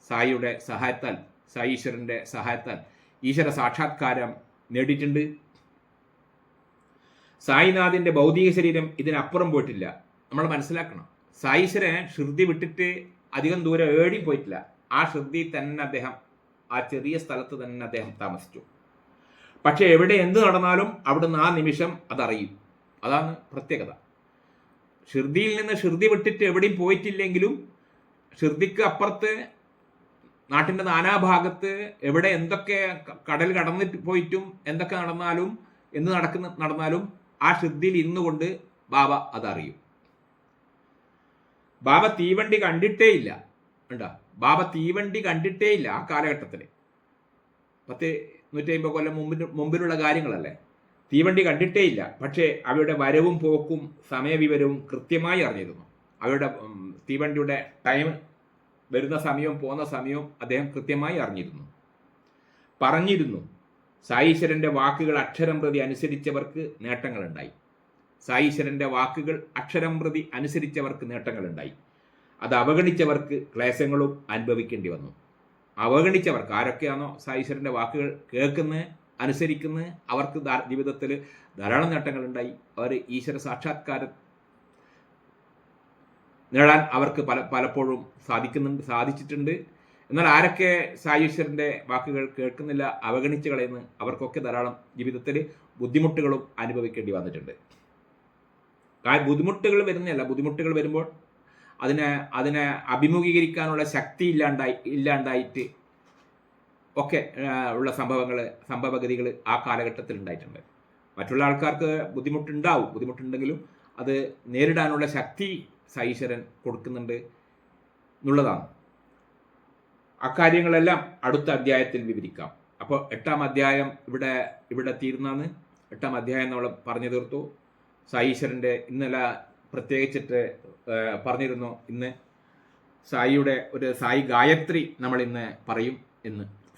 സായിയുടെ സഹായത്താൽ, സായീശ്വരൻ്റെ സഹായത്താൽ ഈശ്വര സാക്ഷാത്കാരം നേടിയിട്ടുണ്ട്. സായിനാഥിൻ്റെ ഭൗതിക ശരീരം ഇതിനപ്പുറം പോയിട്ടില്ല. നമ്മൾ മനസ്സിലാക്കണം, സായീശ്വരൻ ഷിർദി വിട്ടിട്ട് അധികം ദൂരം ഏടിയും പോയിട്ടില്ല. ആ ഷിർദി തന്നെ അദ്ദേഹം, ആ ചെറിയ സ്ഥലത്ത് തന്നെ അദ്ദേഹം താമസിച്ചു. പക്ഷെ എവിടെ എന്ത് നടന്നാലും അവിടുന്ന് ആ നിമിഷം അതറിയും. അതാണ് പ്രത്യേകത. ഷിർദിയിൽ നിന്ന് ഷിർദി വിട്ടിട്ട് എവിടെയും പോയിട്ടില്ലെങ്കിലും ഷിർദിക്ക് അപ്പുറത്ത് നാട്ടിൻ്റെ നാനാഭാഗത്ത് എവിടെ എന്തൊക്കെ കടൽ കടന്നിട്ട് പോയിട്ടും എന്തൊക്കെ നടന്നാലും ആ ഷിർദിയിൽ ഇന്നുകൊണ്ട് ബാബ അതറിയും. ബാബ തീവണ്ടി കണ്ടിട്ടേ ഇല്ല. ഉണ്ടോ? ബാബ തീവണ്ടി കണ്ടിട്ടേ ഇല്ല ആ കാലഘട്ടത്തിൽ. 150 കൊല്ലം മുമ്പിലുള്ള കാര്യങ്ങളല്ലേ. തീവണ്ടി കണ്ടിട്ടേ ഇല്ല. പക്ഷേ അവയുടെ വരവും പോക്കും സമയവിവരവും കൃത്യമായി അറിഞ്ഞിരുന്നു. അവയുടെ തീവണ്ടിയുടെ ടൈം, വരുന്ന സമയവും പോകുന്ന സമയവും അദ്ദേഹം കൃത്യമായി പറഞ്ഞിരുന്നു. സായീശ്വരൻ്റെ വാക്കുകൾ അക്ഷരം പ്രതി അനുസരിച്ചവർക്ക് നേട്ടങ്ങളുണ്ടായി. സായീശ്വരൻ്റെ വാക്കുകൾ അക്ഷരം പ്രതി അനുസരിച്ചവർക്ക് നേട്ടങ്ങളുണ്ടായി. അത് അവഗണിച്ചവർക്ക് ക്ലേശങ്ങളും അനുഭവിക്കേണ്ടി വന്നു. അവഗണിച്ചവർക്ക്, ആരൊക്കെയാണോ സായീശ്വരൻ്റെ വാക്കുകൾ കേൾക്കുന്നത്, അനുസരിക്കുന്നത്, അവർക്ക് ജീവിതത്തിൽ ധാരാളം നേട്ടങ്ങളുണ്ടായി. അവർ ഈശ്വര സാക്ഷാത്കാരം നേടാൻ അവർക്ക് പലപ്പോഴും സാധിച്ചിട്ടുണ്ട്. എന്നാൽ ആരൊക്കെ സായീശ്വരൻ്റെ വാക്കുകൾ കേൾക്കുന്നില്ല, അവഗണിച്ച് കളയുന്ന, അവർക്കൊക്കെ ധാരാളം ജീവിതത്തിൽ ബുദ്ധിമുട്ടുകളും അനുഭവിക്കേണ്ടി വന്നിട്ടുണ്ട്. ബുദ്ധിമുട്ടുകൾ ബുദ്ധിമുട്ടുകൾ വരുമ്പോൾ അതിനെ അഭിമുഖീകരിക്കാനുള്ള ശക്തി ഇല്ലാണ്ടായിട്ട് ഒക്കെ ഉള്ള സംഭവഗതികൾ ആ കാലഘട്ടത്തിൽ ഉണ്ടായിട്ടുണ്ട്. മറ്റുള്ള ആൾക്കാർക്ക് ബുദ്ധിമുട്ടുണ്ടെങ്കിലും അത് നേരിടാനുള്ള ശക്തി സായീശ്വരൻ കൊടുക്കുന്നുണ്ട് എന്നുള്ളതാണ്. അക്കാര്യങ്ങളെല്ലാം അടുത്ത അധ്യായത്തിൽ വിവരിക്കാം. അപ്പോൾ 8-ാം അധ്യായം ഇവിടെ തീർന്നാണ്. 8-ാം അധ്യായം നമ്മൾ പറഞ്ഞു തീർത്തു. സായീശ്വരൻ്റെ ഇന്നലെ പ്രത്യേകിച്ചിട്ട് പറഞ്ഞിരുന്നു. ഇന്ന് സായിയുടെ ഒരു സായി ഗായത്രി നമ്മൾ ഇന്ന് പറയും.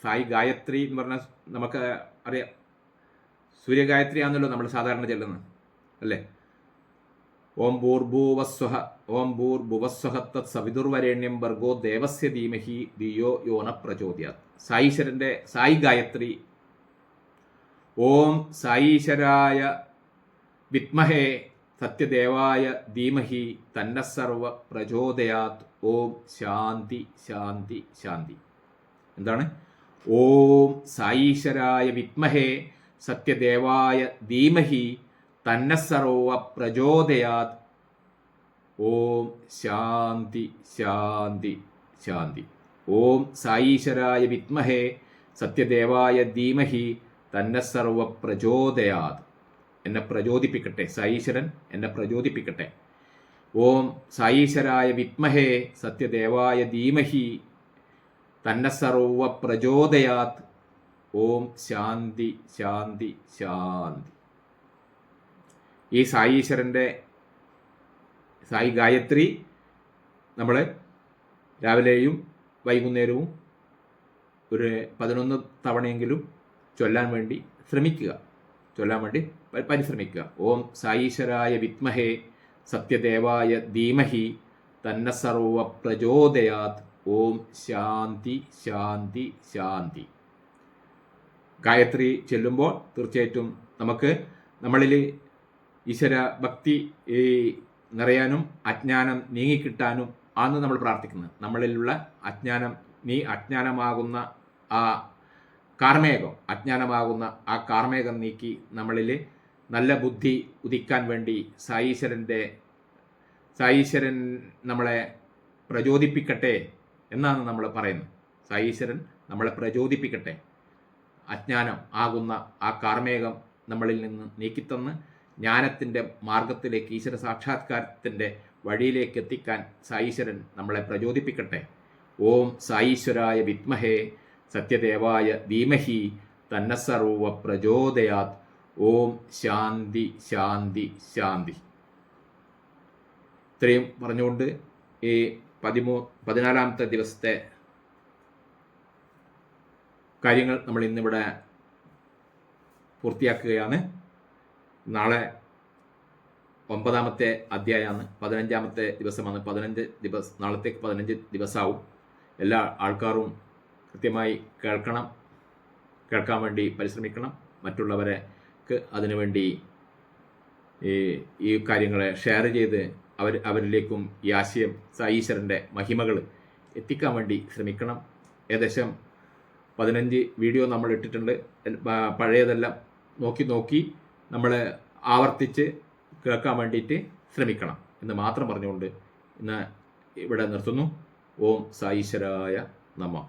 സായി ഗായത്രി എന്ന് പറഞ്ഞാൽ നമുക്ക് അറിയാം, സൂര്യഗായത്രി ആണല്ലോ നമ്മൾ സാധാരണ ചെല്ലുന്നത് അല്ലേ. ഓം ഭൂർഭുവസ്വഹ ഓം ഭൂർഭുവസ്വഹ തത് സവിതുർവരേണ്യം ഭർഗോ ദേവസ്യ ധീമഹി ധിയോ യോ ന പ്രചോദയാത്. സായീശ്വരൻ്റെ സായി ഗായത്രി. ഓം സായീശ്വരായ വിദ്മഹേ സത്യദേവായ ധീമഹി തന്ന സർവ പ്രചോദയാത്. ഓം ശാന്തി ശാന്തി ശാന്തി. എന്താണ്? ഓം സായീശ്വരായ വിദ്മഹേ സത്യദേവായ ധീമഹി തന്ന സർവ പ്രചോദയാത്. ഓം ശാന്തി ശാന്തി ശാന്തി. ഓം സായീശ്വരായ വിദ്മഹേ സത്യദേവായ ധീമഹി തന്ന സർവ പ്രചോദയാത്. എന്നെ പ്രചോദിപ്പിക്കട്ടെ, സായീശ്വരൻ എന്നെ പ്രചോദിപ്പിക്കട്ടെ. ഓം സായീശ്വരായ വിദ്മഹേ സത്യദേവായ ധീമഹി തന്ന സർവ പ്രചോദയാത്. ഓം ശാന്തി ശാന്തി ശാന്തി. ഈ സായീശ്വരൻ്റെ സായി ഗായത്രി നമ്മൾ രാവിലെയും വൈകുന്നേരവും ഒരു 11 തവണയെങ്കിലും ചൊല്ലാൻ വേണ്ടി പരിശ്രമിക്കുക. ഓം സായീശ്വരായ വിദ്മഹേ സത്യദേവായ ധീമഹി തന്ന സർവ പ്രചോദയാത്. ഓം ശാന്തി ശാന്തി ശാന്തി. ഗായത്രി ചൊല്ലുമ്പോൾ തീർച്ചയായിട്ടും നമ്മളിൽ ഈശ്വര ഭക്തി നിറയാനും അജ്ഞാനം നീങ്ങിക്കിട്ടാനും ആണെന്ന് നമ്മൾ പ്രാർത്ഥിക്കുന്നത്. നമ്മളിലുള്ള അജ്ഞാനം, നീ അജ്ഞാനമാകുന്ന ആ കാർമേഘം, അജ്ഞാനമാകുന്ന ആ കാർമേഘം നീക്കി നമ്മളിൽ നല്ല ബുദ്ധി ഉദിക്കാൻ വേണ്ടി സായീശ്വരൻ നമ്മളെ പ്രചോദിപ്പിക്കട്ടെ എന്നാണ് നമ്മൾ പറയുന്നത്. സായീശ്വരൻ നമ്മളെ പ്രചോദിപ്പിക്കട്ടെ. അജ്ഞാനം ആകുന്ന ആ കാർമേഘം നമ്മളിൽ നിന്ന് നീക്കിത്തന്ന് ജ്ഞാനത്തിൻ്റെ മാർഗത്തിലേക്ക്, ഈശ്വര സാക്ഷാത്കാരത്തിൻ്റെ വഴിയിലേക്ക് എത്തിക്കാൻ സായീശ്വരൻ നമ്മളെ പ്രചോദിപ്പിക്കട്ടെ. ഓം സായീശ്വരായ വിദ്മഹേ സത്യദേവായ ധീമഹി തന്നസർവ പ്രചോദയാത്. ഓം ശാന്തി ശാന്തി ശാന്തി. ഇത്രയും പറഞ്ഞുകൊണ്ട് ഈ 14ാമത്തെ ദിവസത്തെ കാര്യങ്ങൾ നമ്മൾ ഇന്നിവിടെ പൂർത്തിയാക്കുകയാണ്. നാളെ 9ാമത്തെ അധ്യായമാണ്, 15ാമത്തെ ദിവസമാണ്. 15 ദിവസം, നാളത്തേക്ക് 15 ദിവസമാവും. എല്ലാ ആൾക്കാരും കൃത്യമായി കേൾക്കാൻ വേണ്ടി പരിശ്രമിക്കണം. മറ്റുള്ളവർക്ക് അതിനുവേണ്ടി ഈ കാര്യങ്ങളെ ഷെയർ ചെയ്ത് അവരിലേക്കും ഈ ആശയം, ഈശ്വരൻ്റെ മഹിമകൾ എത്തിക്കാൻ വേണ്ടി ശ്രമിക്കണം. ഏകദേശം 15 വീഡിയോ നമ്മൾ ഇട്ടിട്ടുണ്ട്. പഴയതെല്ലാം നോക്കി നമ്മൾ ആവർത്തിച്ച് കേൾക്കാൻ വേണ്ടിയിട്ട് ശ്രമിക്കണം എന്ന് മാത്രം പറഞ്ഞുകൊണ്ട് ഇന്ന് ഇവിടെ നിർത്തുന്നു. ഓം സായീശ്വരായ നമഃ.